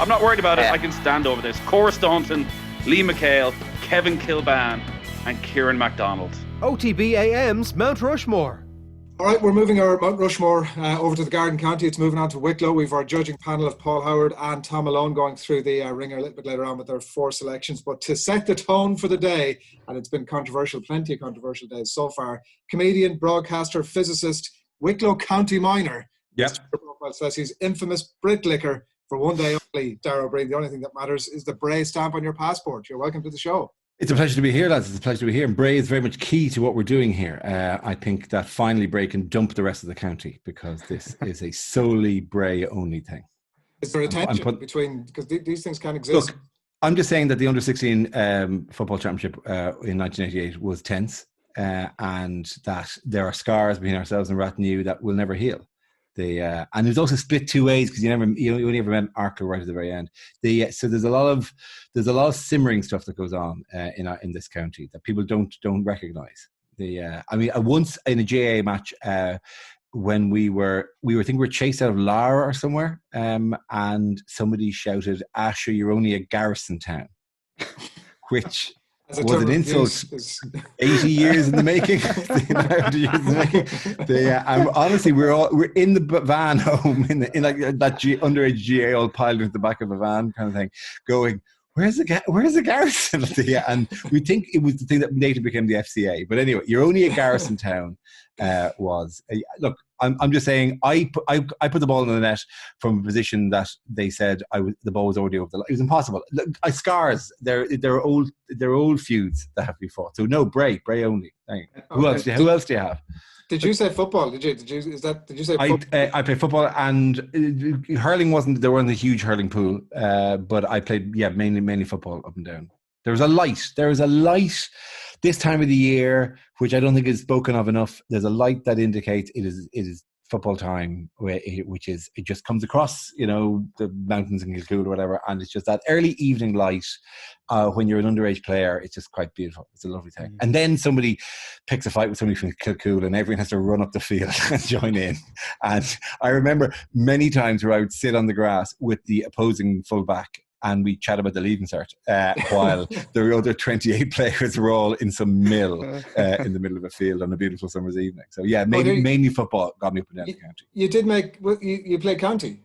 I'm not worried about it. I can stand over this. Cora Staunton, Lee McHale, Kevin Kilban and Kieran MacDonald. OTB AM's Mt Rushmore. All right, we're moving our Mount Rushmore over to the Garden County. It's moving on to Wicklow. We've our judging panel of Paul Howard and Tom Malone going through the ringer a little bit later on with their 4 selections. But to set the tone for the day, and it's been controversial, plenty of controversial days so far, comedian, broadcaster, physicist, Wicklow County minor. Yep. Profile says he's infamous bricklicker for one day only. Dara Ó Briain, the only thing that matters is the Bray stamp on your passport. You're welcome to the show. It's a pleasure to be here, lads. It's a pleasure to be here. And Bray is very much key to what we're doing here. I think that finally Bray can dump the rest of the county because this is a solely Bray-only thing. Is there a tension between, because these things can't exist? Look, I'm just saying that the Under-16 football championship in 1988 was tense and that there are scars between ourselves and Rathnew that will never heal. And it was also split 2 ways because you only ever met Arkle right at the very end. So there's a lot of simmering stuff that goes on in this county that people don't recognise. Once in a GAA match when we were chased out of Lara or somewhere, and somebody shouted, "Asher, you're only a garrison town," which was an insult. 80 years in the making. Honestly, we're in the van home in like that underage GA all piled into the back of a van kind of thing, going, Where's the garrison? And we think it was the thing that later became the FCA. But anyway, you're only a garrison town. Look, I'm just saying. I put the ball in the net from a position that they said the ball was already over the line. It was impossible. Look, scars. They're old feuds that have to be fought. So no, Bray only. Who else do you have? Did you say football? Did you say football? I played football, and hurling there wasn't a huge hurling pool, but I played mainly football up and down. There was a light this time of the year, which I don't think is spoken of enough. There's a light that indicates it is football time, which is, it just comes across, the mountains in Kilcool or whatever, and it's just that early evening light when you're an underage player. It's just quite beautiful. It's a lovely thing. And then somebody picks a fight with somebody from Kilcool and everyone has to run up the field and join in. And I remember many times where I would sit on the grass with the opposing fullback and we chat about the leaving cert while the other 28 players were all in some mill in the middle of a field on a beautiful summer's evening. So yeah, mainly football got me up and down the county. You did you played county?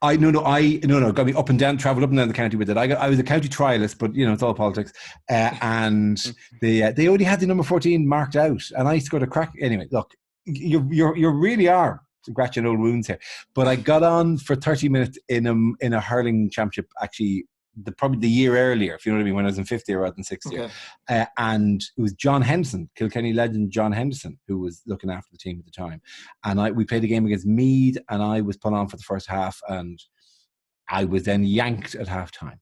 No, got me up and down, travelled up and down the county with it. I was a county trialist, but it's all politics. And they only had the number 14 marked out, and I scored a crack. Anyway, look, you really are scratching old wounds here. But I got on for 30 minutes in a hurling championship, actually, probably the year earlier, if you know what I mean, when I was in 5th year rather than 6th year. And it was John Henderson, Kilkenny legend John Henderson, who was looking after the team at the time. And we played a game against Meath, and I was put on for the first half, and I was then yanked at half time.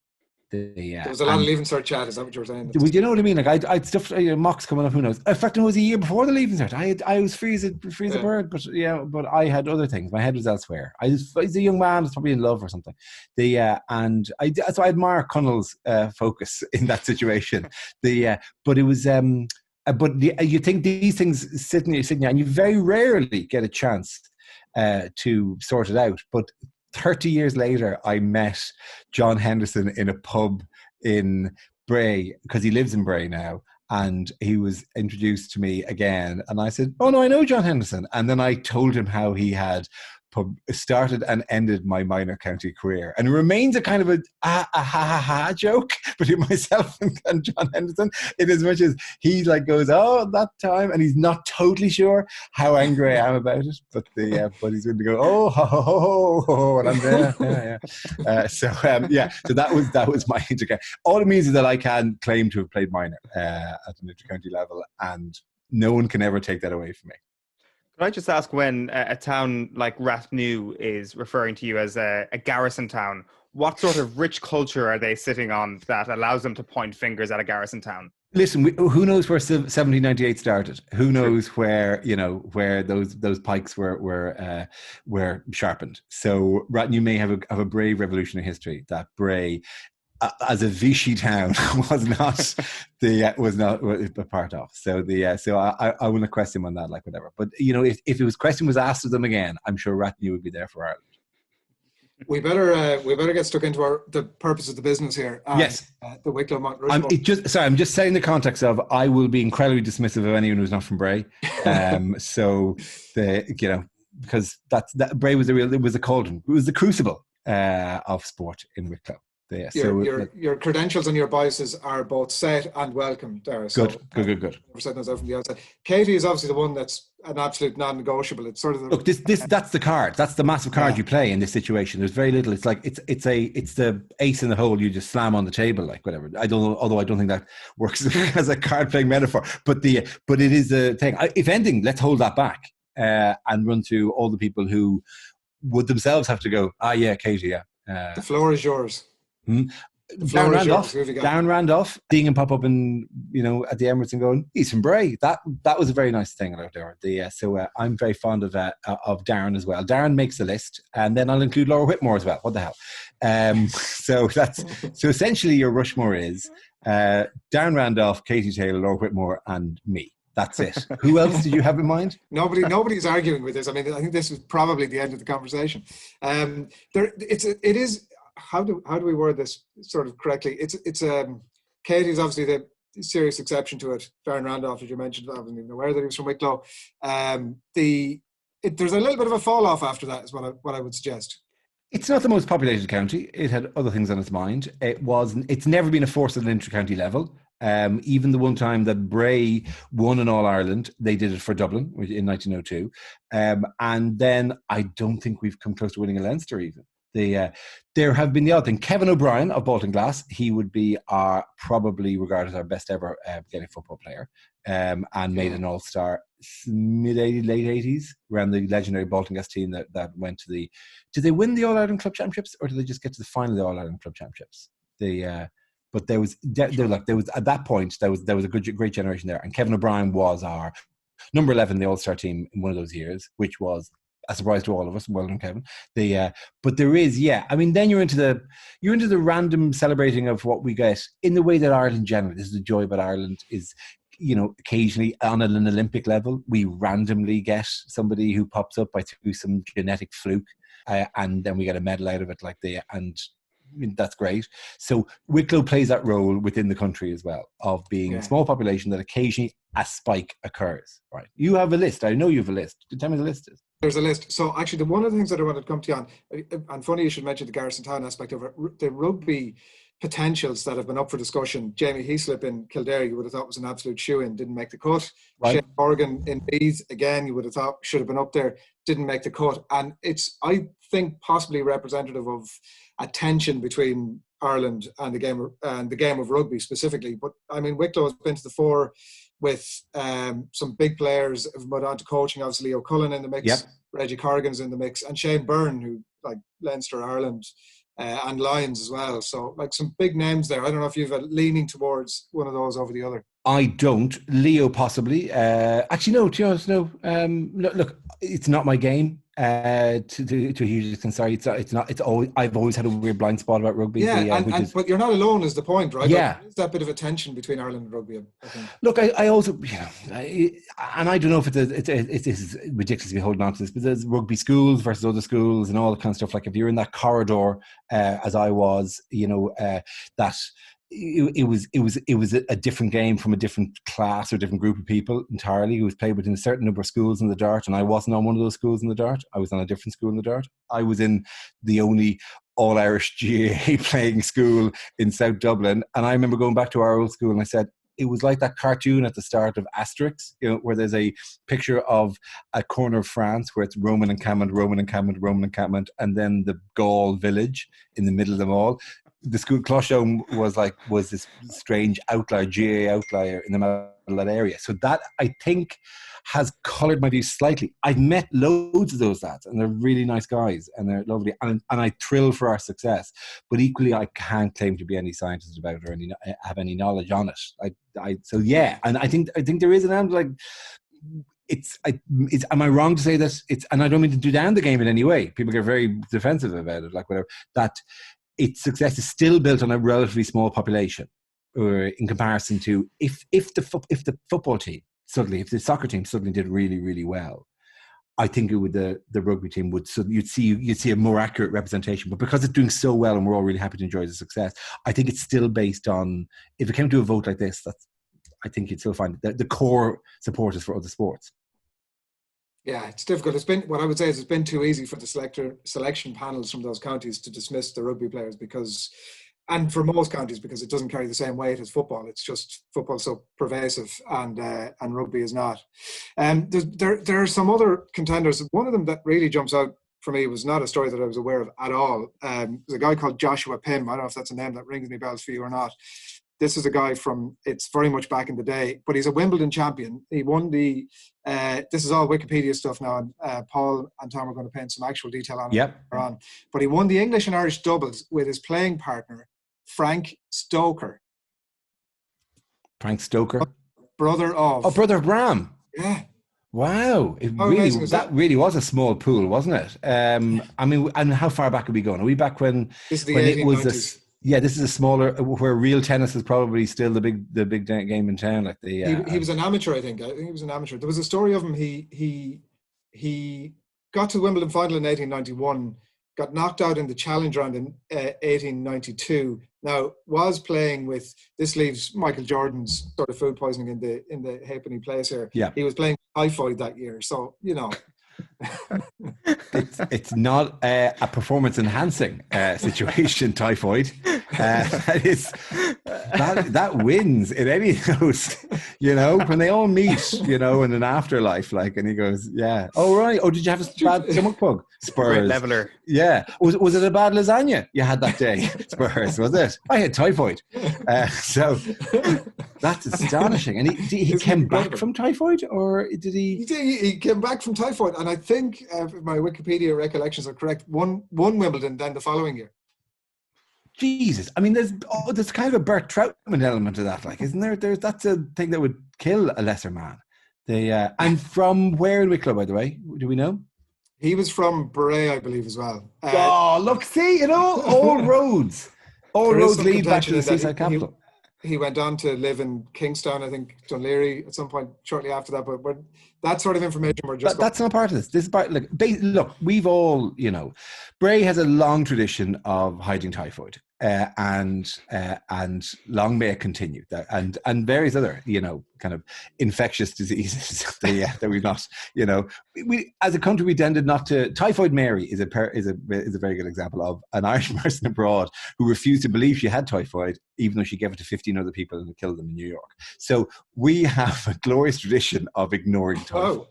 There was a lot of leaving cert chat. Is that what you were saying? Well, you know what I mean? Like I'd stuff, mocks coming up. Who knows? In fact, it was a year before the leaving cert. I was free as a bird, but I had other things. My head was elsewhere. I was a young man. I was probably in love or something. So I admire Connell's focus in that situation. But it was. You think these things sitting here, and you very rarely get a chance to sort it out. But 30 years later, I met John Henderson in a pub in Bray, because he lives in Bray now, and he was introduced to me again. And I said, "Oh no, I know John Henderson." And then I told him how he had started and ended my minor county career, and it remains a kind of a joke between myself and John Henderson, in as much as he goes, "Oh, that time," and he's not totally sure how angry I am about it, but he's going to go, "Oh, ho, ho, ho, ho," and I'm there. So that was my intercounty. All it means is that I can claim to have played minor at an intercounty level, and no one can ever take that away from me. Can I just ask, when a town like Rathnew is referring to you as a garrison town, what sort of rich culture are they sitting on that allows them to point fingers at a garrison town? Listen, who knows where 1798 started? Who knows where those pikes were sharpened? So Rathnew may have a brave revolutionary history that Bray, as a Vichy town, was not a part of. So I wouldn't question him on that, whatever. But if question was asked of them again, I'm sure Rathnew would be there for Ireland. We better get stuck into the purpose of the business here. Yes. The Wicklow Mt Rushmore. I'm just setting the context of I will be incredibly dismissive of anyone who's not from Bray. Because that Bray was it was a cauldron. It was the crucible of sport in Wicklow. Your credentials and your biases are both set and welcome, Dara. Good. We're setting those out from the outside. Katie is obviously the one that's an absolute non-negotiable. It's sort of look. That's the card. That's the massive card you play in this situation. There's very little. It's like it's the ace in the hole. You just slam on the table, like whatever. I don't know. Although I don't think that works as a card playing metaphor. But it is a thing. If anything, let's hold that back and run to all the people who would themselves have to go. Katie. Yeah. The floor is yours. Darren Randolph, seeing him pop up in at the Emirates and going, he's from Bray. That was a very nice thing out there. So I'm very fond of Darren as well. Darren makes the list, and then I'll include Laura Whitmore as well. What the hell? So essentially your Rushmore is Darren Randolph, Katie Taylor, Laura Whitmore, and me. That's it. Who else did you have in mind? Nobody's arguing with this. I mean, I think this is probably the end of the conversation. It is. How do we word this sort of correctly? It's Katie's obviously the serious exception to it. Darren Randolph, as you mentioned, I wasn't even aware that he was from Wicklow. There's a little bit of a fall off after that, is what I would suggest. It's not the most populated county. It had other things on its mind. It's never been a force at an inter-county level. Even the one time that Bray won in All Ireland, they did it for Dublin in 1902. And then I don't think we've come close to winning a Leinster even. There have been the odd thing. Kevin O'Brien of Bolton Glass, he would be probably regarded as our best ever Gaelic football player, and made an All-Star mid-80s, late 80s, around the legendary Bolton Glass team that went to the... Did they win the All-Ireland Club Championships, or did they just get to the final of the All-Ireland Club Championships? But there was at that point there was a great generation there, and Kevin O'Brien was our number 11 in the All-Star team in one of those years, which was a surprise to all of us. Well done, Kevin. But there is, I mean, then you're into the random celebrating of what we get in the way that Ireland generally. This is the joy about Ireland is, occasionally on an Olympic level, we randomly get somebody who pops up through some genetic fluke, and then we get a medal out of it, that's great. So Wicklow plays that role within the country as well of being a small population that occasionally a spike occurs. Right? You have a list. I know you have a list. Tell me the list is. There's a list. So actually, one of the things that I wanted to come to you on, and funny you should mention the Garrison Town aspect of it, the rugby potentials that have been up for discussion. Jamie Heaslip in Kildare, you would have thought was an absolute shoe-in, didn't make the cut. Right. Shane Horgan in Bees, again, you would have thought should have been up there, didn't make the cut. And it's, I think, possibly representative of a tension between Ireland and the game of rugby specifically. But I mean, Wicklow has been to the fore with some big players have moved on to coaching. Obviously, Leo Cullen in the mix, Reggie Corrigan's in the mix, and Shane Byrne, who like Leinster, Ireland, and Lions as well. So like some big names there. I don't know if you've a leaning towards one of those over the other. I don't. Leo possibly. Actually, no. To be honest, no. Look, it's not my game. To a huge extent, sorry, it's not. It's always. I've always had a weird blind spot about rugby. Yeah, but you're not alone. Is the point, right? Yeah, there's that bit of a tension between Ireland and rugby. I think. Look, I also, and I don't know if it's ridiculous to be holding on to this, but there's rugby schools versus other schools and all that kind of stuff. Like if you're in that corridor, as I was, that. It was a different game from a different class or different group of people entirely. It was played within a certain number of schools in the Dart, and I wasn't on one of those schools in the Dart. I was on a different school in the Dart. I was in the only all-Irish GAA playing school in South Dublin, and I remember going back to our old school and I said, it was like that cartoon at the start of Asterix, where there's a picture of a corner of France where it's Roman encampment, and then the Gaul village in the middle of them all. The school Clochon was this strange outlier, GAA outlier in the middle of that area. So that, I think, has coloured my views slightly. I've met loads of those lads, and they're really nice guys, and they're lovely, and I thrill for our success. But equally, I can't claim to be any scientist about it or have any knowledge on it. And I think there is an element like. Am I wrong to say that and I don't mean to do down the game in any way. People get very defensive about it, like whatever. That its success is still built on a relatively small population, or in comparison to if the football team suddenly, if the soccer team suddenly did really, really well, I think it would the rugby team would, so you'd see a more accurate representation. But because it's doing so well and we're all really happy to enjoy the success, I think it's still based on, if it came to a vote like this, I think you'd still find the core supporters for other sports. Yeah, it's difficult. What I would say is it's been too easy for the selection panels from those counties to dismiss the rugby players and for most counties, because it doesn't carry the same weight as football. It's just football's so pervasive, and rugby is not. There are some other contenders. One of them that really jumps out for me was not a story that I was aware of at all. There's a guy called Joshua Pym. I don't know if that's a name that rings any bells for you or not. This is a guy it's very much back in the day, but he's a Wimbledon champion. He won this is all Wikipedia stuff now, and Paul and Tom are going to paint some actual detail on it later on. But he won the English and Irish doubles with his playing partner, Frank Stoker. Frank Stoker? Brother of Bram. Yeah. Wow. That really was a small pool, wasn't it? I mean, and how far back are we going? Are we back when it was this? Yeah, this is a smaller, where real tennis is probably still the big game in town. Like he was an amateur, I think. He was an amateur. There was a story of him. He got to the Wimbledon final in 1891, got knocked out in the challenge round in 1892. Now, was playing with, this leaves Michael Jordan's sort of food poisoning in the halfpenny place here. Yeah. He was playing typhoid that year, so you know. It's not a performance enhancing situation, typhoid. That wins in any of those, when they all meet, in an afterlife, and he goes, yeah. Oh, right. Oh, did you have a bad stomach bug? Spurs. Great leveler. Yeah. Was it a bad lasagna you had that day? Spurs, was it? I had typhoid. So that's astonishing. And he came back from typhoid, or did he? He came back from typhoid, and I think, if my Wikipedia recollections are correct, won Wimbledon then the following year. Jesus, I mean, there's kind of a Bert Troutman element to that, isn't there? That's a thing that would kill a lesser man. And from where in Wicklow, by the way, do we know? He was from Bray, I believe, as well. Look, see, all roads lead back to the seaside capital. He went on to live in Kingstown, I think, Dunleary at some point shortly after that. But that sort of information we're just... That's not part of this. This is part... Look, we've all, Bray has a long tradition of hiding typhoid. And long may it continue. And various other, kind of infectious diseases that we've not, we as a country we tended not to. Typhoid Mary is a very good example of an Irish person abroad who refused to believe she had typhoid, even though she gave it to 15 other people and killed them in New York. So we have a glorious tradition of ignoring typhoid. Oh.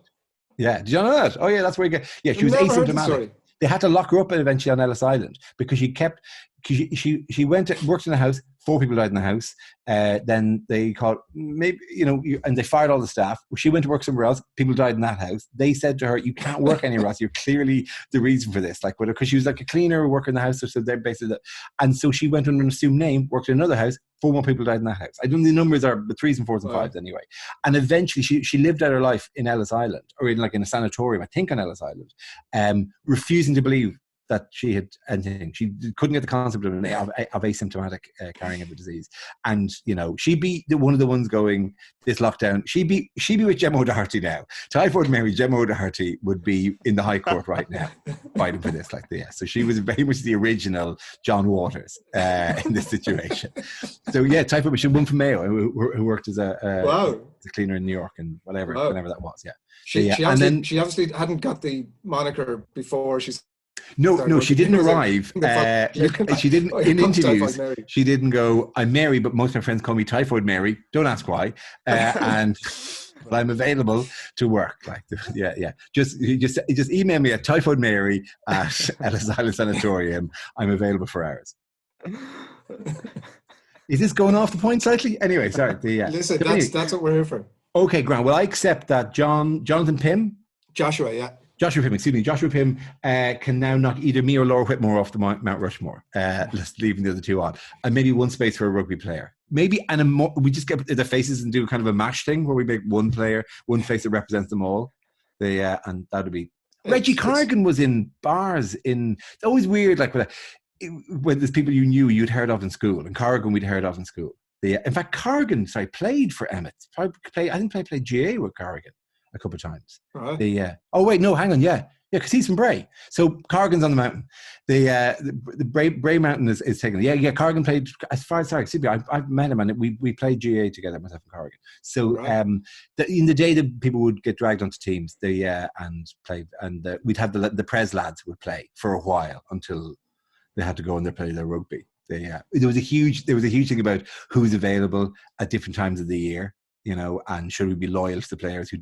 Yeah, did you know that? Oh yeah, that's where you get. Yeah, she was asymptomatic. They had to lock her up eventually on Ellis Island because she worked in a house. 4 people died in the house. Then they called, maybe, and they fired all the staff. She went to work somewhere else. People died in that house. They said to her, "You can't work anywhere else. You're clearly the reason for this." Because she was like a cleaner working in the house. So they're basically, and so she went under an assumed name, worked in another house. 4 more people died in that house. I don't know, the numbers are the 3s and 4s and 5s anyway. And eventually she lived out her life in Ellis Island, or in a sanatorium, I think on Ellis Island, refusing to believe that she had anything. She couldn't get the concept of asymptomatic carrying of the disease. And, she'd be one of the ones going, this lockdown, she'd be with Gemma O'Doherty now. Typhoid Mary, Gemma O'Doherty would be in the High Court right now fighting for this. So she was very much the original John Waters in this situation. So yeah, Typhoid, she won from Mayo, who worked as a cleaner in New York and whenever that was, yeah. She obviously hadn't got the moniker before she's... No, she didn't arrive. She didn't, in interviews, she didn't go, "I'm Mary, but most of my friends call me Typhoid Mary. Don't ask why." And but I'm available to work. Just email me at Typhoid Mary at Ellis Island Sanatorium. I'm available for hours. Is this going off the point slightly? Anyway, sorry. Listen, that's what we're here for. Okay, Grant. Well, I accept that Jonathan Pym? Joshua, yeah. Joshua Pym can now knock either me or Laura Whitmore off the Mount Rushmore, leaving the other two on. And maybe one space for a rugby player. Maybe, we just get the faces and do kind of a mash thing where we make one face that represents them all. And that would be... Reggie Cargan was in bars in... It's always weird, when there's people you knew you'd heard of in school, and Cargan we'd heard of in school. In fact, Cargan, played for Emmett. I think I played GA with Cargan. a couple of times. Right. Oh wait, no, hang on, yeah, because he's from Bray. So Corrigan's on the mountain. The Bray Mountain is taken. Yeah. Corrigan played as far as I've met him, and we played GAA together, myself and Corrigan. So in the day that people would get dragged onto teams, and play, and we'd have the Pres lads would play for a while until they had to go and they play their rugby. There was a huge thing about who's available at different times of the year, and should we be loyal to the players who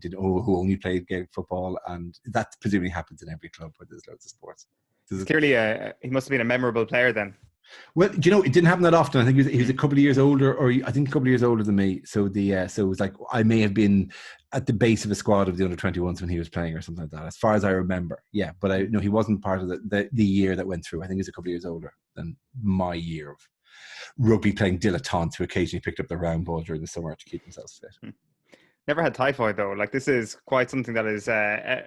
only played Gaelic football, and that presumably happens in every club where there's loads of sports. Clearly, he must have been a memorable player then. Well, it didn't happen that often. I think he was a couple of years older, or I think a couple of years older than me. So so it was like I may have been at the base of a squad of the under-21s when he was playing, or something like that, as far as I remember. Yeah, but he wasn't part of the year that went through. I think he was a couple of years older than my year of rugby playing dilettantes who occasionally picked up the round ball during the summer to keep themselves fit. Never had typhoid though. Like, this is quite something that is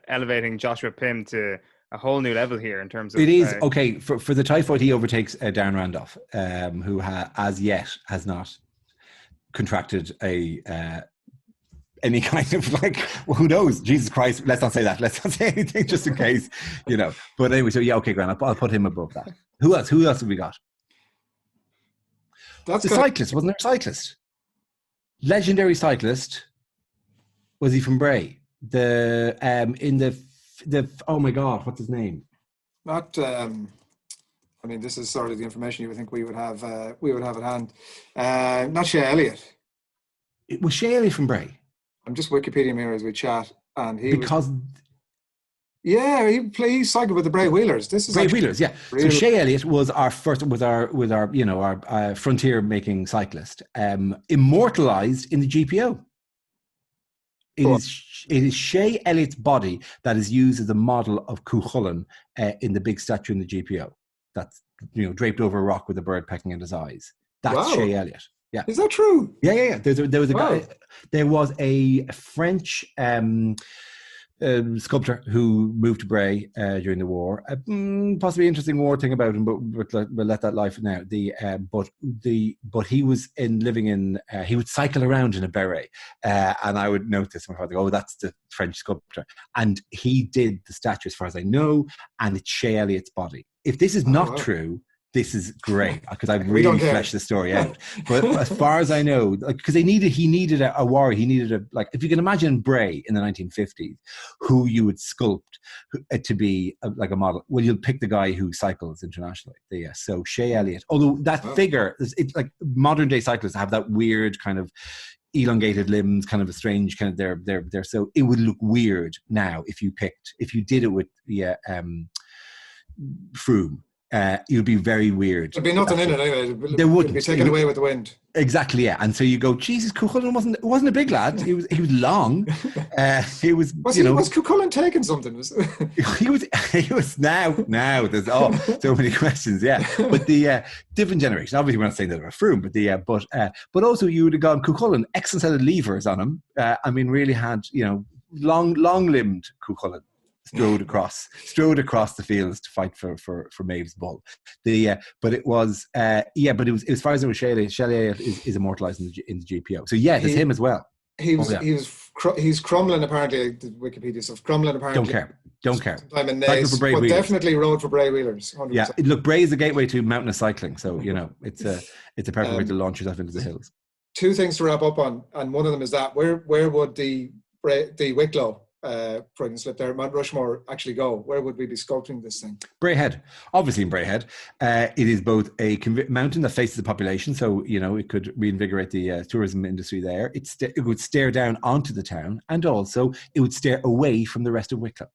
elevating Joshua Pym to a whole new level here in terms of... It is, okay, for the typhoid, he overtakes Darren Randolph, who as yet has not contracted any kind of who knows? Jesus Christ, let's not say that. Let's not say anything just in case, But anyway, so yeah, okay, Grant, I'll put him above that. Who else have we got? That's cyclist, wasn't there a cyclist? Legendary cyclist. Was he from Bray? Oh my God, what's his name? Not. This is sort of the information you would think we would have at hand. Not Shea Elliott. It was Shea Elliott from Bray. I'm just Wikipedia here as we chat, and he cycled with the Bray Wheelers. This is Bray Wheelers, yeah. So Shea Elliott was our frontier making cyclist, immortalised in the GPO. It is Shea Elliott's body that is used as a model of Cuchulainn in the big statue in the GPO. That's draped over a rock with a bird pecking at his eyes. That's Shea Elliott. Yeah, is that true? Yeah. There was a guy. There was a French sculptor who moved to Bray during the war. Possibly interesting war thing about him, but we'll let that lie for now. But he was living in. He would cycle around in a beret, and I would notice my father. Oh, that's the French sculptor, and he did the statue, as far as I know, and it's Shea Elliott's body. If this is not true, this is great, because I've really fleshed the story out. But as far as I know, because he needed a warrior. He needed if you can imagine Bray in the 1950s, who you would sculpt to be a model. Well, you'll pick the guy who cycles internationally. So Shea Elliott, although that figure, it's like modern day cyclists have that weird kind of elongated limbs, kind of a strange kind of they're so it would look weird now if you did it with Froome. It would be very weird. There'd be nothing in it anyway. There wouldn't. Be taken away with the wind. Exactly, yeah. And so you go, Jesus, Cuchulainn wasn't a big lad. He was long. Was Cuchulainn taking something? He was now. There's so many questions, yeah. But the different generation. Obviously, we're not saying that about Froome, but also you would have gone Cuchulainn, excellent set of levers on him. Really had long-limbed Cuchulainn. Strode across the fields to fight for Maeve's bull. But it was as far as it was Shea is immortalised in the GPO. So yeah, there's him as well. He's crumbling apparently. The Wikipedia stuff. Crumbling apparently. Don't care. Sometime in Naas, but definitely rode for Bray Wheelers. 100%. Yeah, look, Bray is the gateway to mountainous cycling. So it's a perfect way to launch yourself into the hills. Two things to wrap up on, and one of them is that where would the Wicklow front slip there, Mount Rushmore actually go? Where would we be sculpting this thing? Bray Head, obviously in Bray Head. It is both a mountain that faces the population, so it could reinvigorate the tourism industry there. It would stare down onto the town, and also it would stare away from the rest of Wicklow.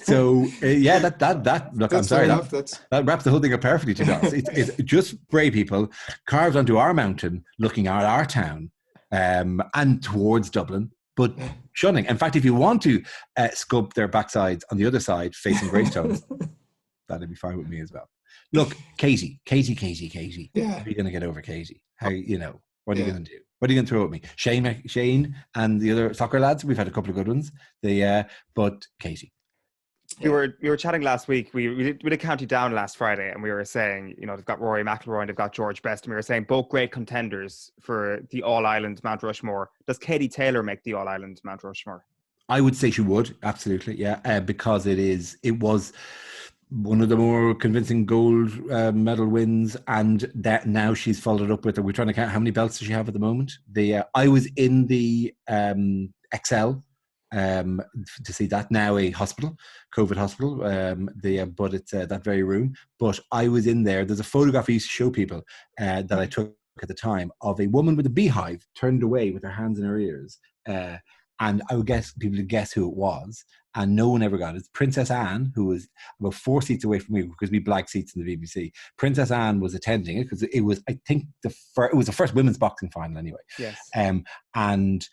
So that look, I'm sorry, that wraps the whole thing up perfectly, to be honest. It's just Bray people carved onto our mountain, looking at our town. And towards Dublin, but shunning. In fact, if you want to sculpt their backsides on the other side, facing Greystones, that'd be fine with me as well. Look, Katie. Yeah. How are you going to get over Katie? What are you going to do? What are you going to throw at me? Shane and the other soccer lads, we've had a couple of good ones. But Katie. We were chatting last week. We did County Down last Friday, and we were saying, they've got Rory McIlroy and they've got George Best, and we were saying both great contenders for the All-Ireland Mount Rushmore. Does Katie Taylor make the All-Ireland Mount Rushmore? I would say she would, absolutely, yeah, because it was one of the more convincing gold medal wins, and that now she's followed up with. We're trying to count how many belts does she have at the moment. I was in the XL. To see that, now a hospital, COVID hospital, but it's that very room. But I was in there. There's a photograph I used to show people that I took at the time of a woman with a beehive turned away with her hands in her ears. And I would guess people would guess who it was, and no one ever got it. It's Princess Anne, who was about 4 seats away from me because we black seats in the BBC. Princess Anne was attending it because it was, I think, it was the first women's boxing final anyway. Yes. And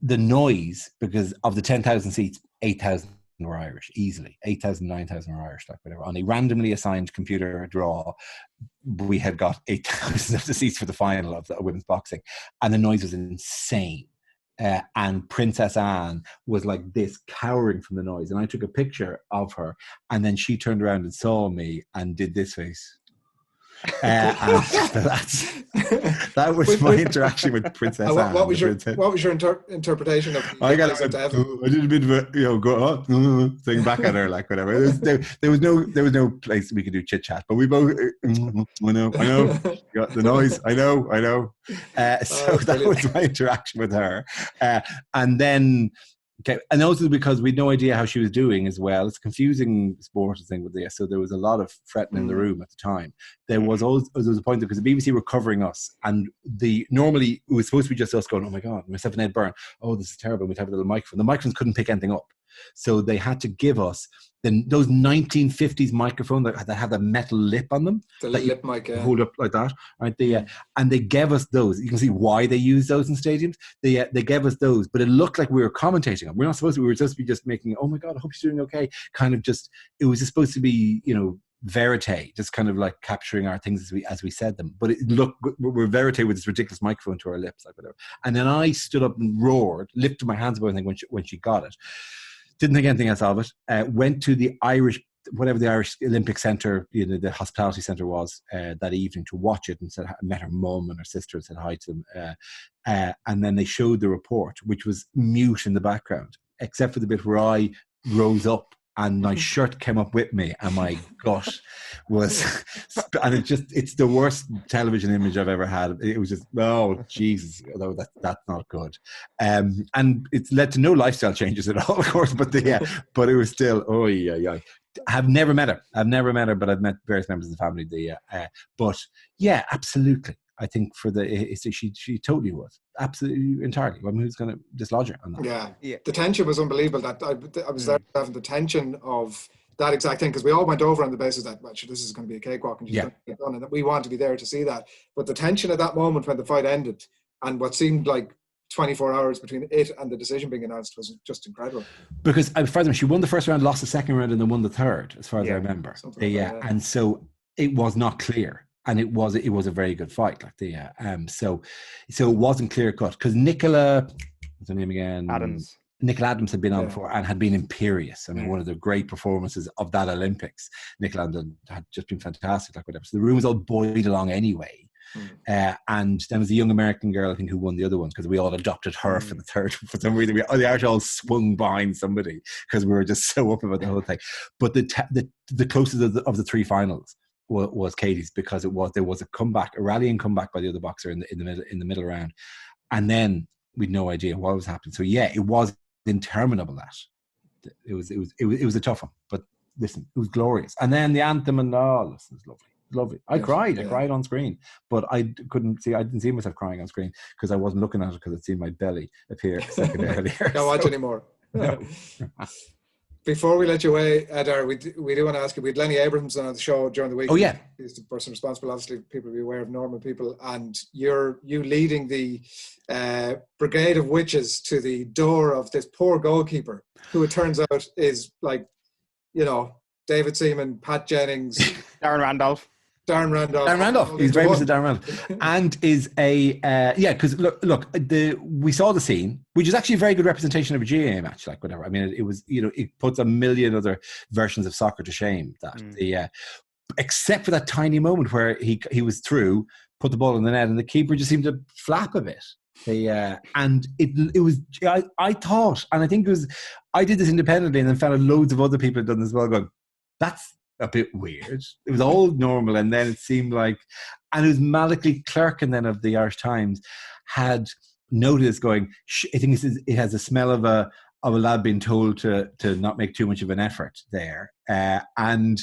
the noise, because of the 10,000 seats, 8,000 were Irish, easily. 8,000, 9,000 were Irish, like whatever. On a randomly assigned computer draw, we had got 8,000 of the seats for the final of the women's boxing. And the noise was insane. And Princess Anne was like this, cowering from the noise. And I took a picture of her, and then she turned around and saw me and did this face. And that was my interaction with Princess Anne. What was your interpretation of? I got it. I did a bit of a go on thing back at her, like whatever. There was no place we could do chit chat, but we both. I know. Got the noise. I know. So that was my interaction with her, and then. Okay, and also because we had no idea how she was doing as well. It's a confusing sport thing with this, so there was a lot of fretting in the room at the time. There was a point because the BBC were covering us, and normally it was supposed to be just us going, "Oh my God," myself and Ed Byrne. "Oh, this is terrible." We'd have a little microphone. The microphones couldn't pick anything up, so they had to give us those 1950s microphones that had a metal lip on them. The lip mic, hold up like that, right? And they gave us those. You can see why they use those in stadiums. They gave us those, but it looked like we were commentating them. We're not supposed to. We were supposed to be just making, "Oh my God, I hope she's doing okay." Kind of just. It was just supposed to be, verite, just kind of like capturing our things as we said them. But it looked, we're verite with this ridiculous microphone to our lips, like whatever. And then I stood up and roared, lifted my hands above everything when she got it. Didn't think anything else of it. Went to the Irish, whatever the Irish Olympic Centre, the hospitality centre was that evening to watch it, and met her mum and her sister and said hi to them. And then they showed the report, which was mute in the background, except for the bit where I rose up and my shirt came up with me, and my gut was, and it's the worst television image I've ever had. It was just, oh Jesus, that's not good. And it's led to no lifestyle changes at all, of course, but but it was still, oh yeah. I've never met her, but I've met various members of the family. But yeah, absolutely. I think she totally was, absolutely, entirely. I mean, who's going to dislodge her on that? Yeah. The tension was unbelievable. That I was there having the tension of that exact thing, because we all went over on the basis that this is going to be a cakewalk and she's going to get done, and that we want to be there to see that. But the tension at that moment when the fight ended, and what seemed like 24 hours between it and the decision being announced, was just incredible. Because furthermore, she won the first round, lost the second round, and then won the third, as far as I remember. And so it was not clear. And it was a very good fight, so it wasn't clear cut, because Nicola, what's her name again? Nicola Adams had been on before and had been imperious. I mean, one of the great performances of that Olympics. Nicola Adams had just been fantastic, like whatever. So the room was all buoyed along anyway. And then was the young American girl, I think, who won the other ones, because we all adopted her for the third. For some reason, the Irish all swung behind somebody because we were just so up about the whole thing. But the closest of the three finals was Katie's, because there was a rallying comeback by the other boxer in the middle round, and then we'd no idea what was happening. So yeah, it was interminable. That it was a tough one, but listen, it was glorious. And then the anthem, and listen, it was lovely. I cried on screen, but I didn't see myself crying on screen because I wasn't looking at it, because I'd seen my belly appear a second earlier. Can't watch anymore. No. Before we let you away, Dara, we do want to ask you, we had Lenny Abrahamson on the show during the week. Oh, yeah. He's the person responsible, obviously, people will be aware of normal people, and you leading the brigade of witches to the door of this poor goalkeeper, who it turns out is like, David Seaman, Pat Jennings, Darren Randolph, Darren Randolph. Darren Randolph. He's very much a Darren Randolph. And is a, because look, we saw the scene, which is actually a very good representation of a GAA match, like whatever. I mean, it was, it puts a million other versions of soccer to shame, that except for that tiny moment where he was through, put the ball in the net, and the keeper just seemed to flap a bit. And it was, I thought, and I think it was, I did this independently and then found loads of other people had done this as well, going, that's a bit weird. It was all normal, and then it seemed like, and it was Malachy Clerkin then of the Irish Times had noticed, going, I think it has a smell of a lad being told to not make too much of an effort there, and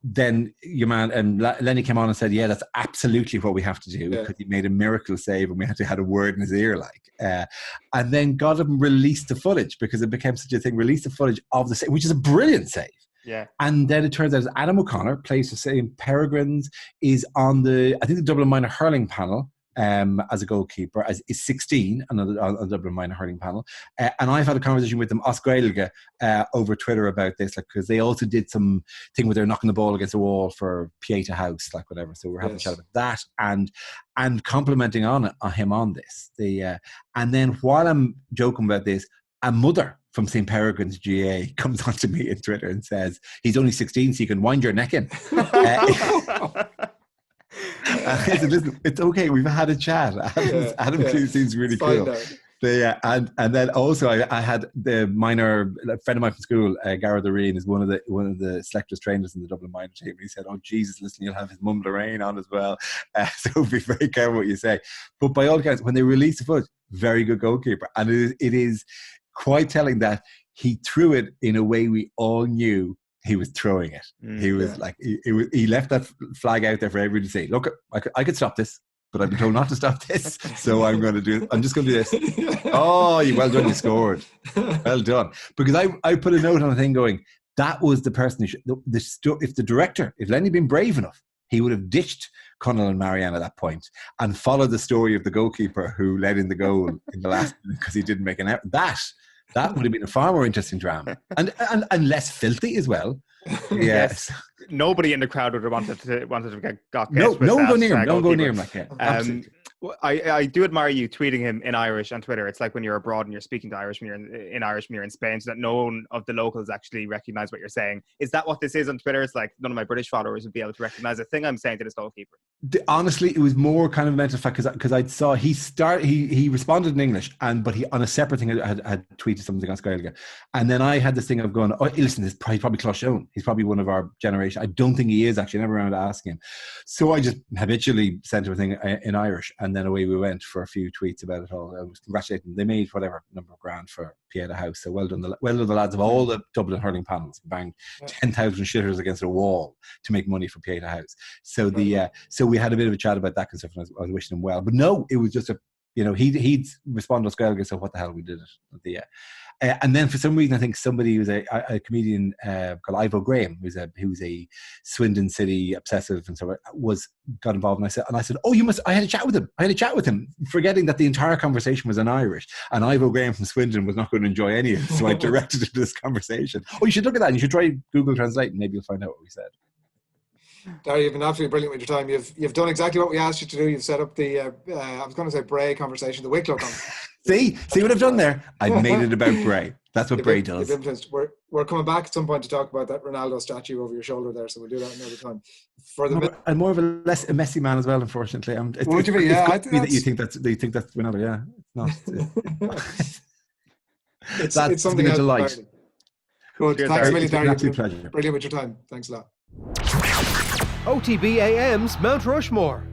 then your man and Lenny came on and said, yeah, that's absolutely what we have to do, because he made a miracle save and we had a word in his ear, and then got him released the footage, because it became such a thing, released the footage of the save, which is a brilliant save. Yeah. And then it turns out Adam O'Connor plays for St. Peregrine's, is on the Dublin minor hurling panel as a goalkeeper, is 16 on the Dublin minor hurling panel. And I've had a conversation with them, Osgailge, over Twitter about this, because they also did some thing where they're knocking the ball against the wall for Pieta House, whatever. So we're having a chat about that and complimenting on him on this. And then while I'm joking about this, a mother from St. Peregrine's GAA comes onto me on Twitter and says, he's only 16, so you can wind your neck in. I said, listen, it's okay, we've had a chat. Adam seems really cool. And then also I had the minor, a friend of mine from school, Gareth O'Reilly, is one of the selectors trainers in the Dublin minor team. He said, oh Jesus, listen, you'll have his mum Lorraine on as well, so be very careful what you say. But by all accounts, when they released the footage, very good goalkeeper, and it is quite telling that he threw it in a way we all knew he was throwing it. He was like, he left that flag out there for everybody to say, look, I could stop this, but I've been told not to stop this, so I'm going to do it. I'm just going to do this. Oh, well done, you scored. Well done. Because I put a note on a thing going, that was the person who if Lenny had been brave enough, he would have ditched Connell and Marianne at that point and followed the story of the goalkeeper who let in the goal in the last minute because he didn't make an effort. That would have been a far more interesting drama and less filthy as well. Yes. Nobody in the crowd would have wanted to get got. No one go near him. No one go near him like that. I do admire you tweeting him in Irish on Twitter. It's like when you're abroad and you're speaking to Irish when you're in Irish when you're in Spain, so that no one of the locals actually recognise what you're saying. Is that what this is on Twitter? It's like none of my British followers would be able to recognise the thing I'm saying to this goalkeeper. Honestly, it was more kind of a mental fact because I saw he responded in English but he on a separate thing had tweeted something on Skylega, and then I had this thing of going, oh listen, this is probably Closhone. He's probably one of our generation. I don't think he is actually. I never around to ask him, so I just habitually sent him a thing in Irish, and then away we went for a few tweets about it all. I was congratulating them. They made whatever number of grand for Pieta House, so well done the lads of all the Dublin hurling panels. Banged 10,000 shitters against a wall to make money for Pieta House. So so we had a bit of a chat about that kind of stuff, and I was wishing him well. But no, it was just he'd responded to Skellige, so what the hell, we did it. And then for some reason, I think somebody who's a comedian called Ivo Graham, who's a Swindon City obsessive and so got involved. And I said, oh, you must. I had a chat with him, forgetting that the entire conversation was in Irish, and Ivo Graham from Swindon was not going to enjoy any of it. So I directed him to this conversation. Oh, you should look at that. And you should try Google Translate, and maybe you'll find out what we said. Dara, you've been absolutely brilliant with your time. You've done exactly what we asked you to do. You've set up the I was going to say Bray conversation, the Wicklow conversation. See what I've done there? I've made it about Bray. That's what Bray does. We're coming back at some point to talk about that Ronaldo statue over your shoulder there, so we'll do that another time. I'm more of a messy man as well, unfortunately. Would you be? Yeah, I think that you think that's Ronaldo. Yeah, it's not. It's something a delight. Good. Cheers, thanks a million, It's Dara. an absolute pleasure. Brilliant with your time. Thanks a lot. OTB AM's Mount Rushmore.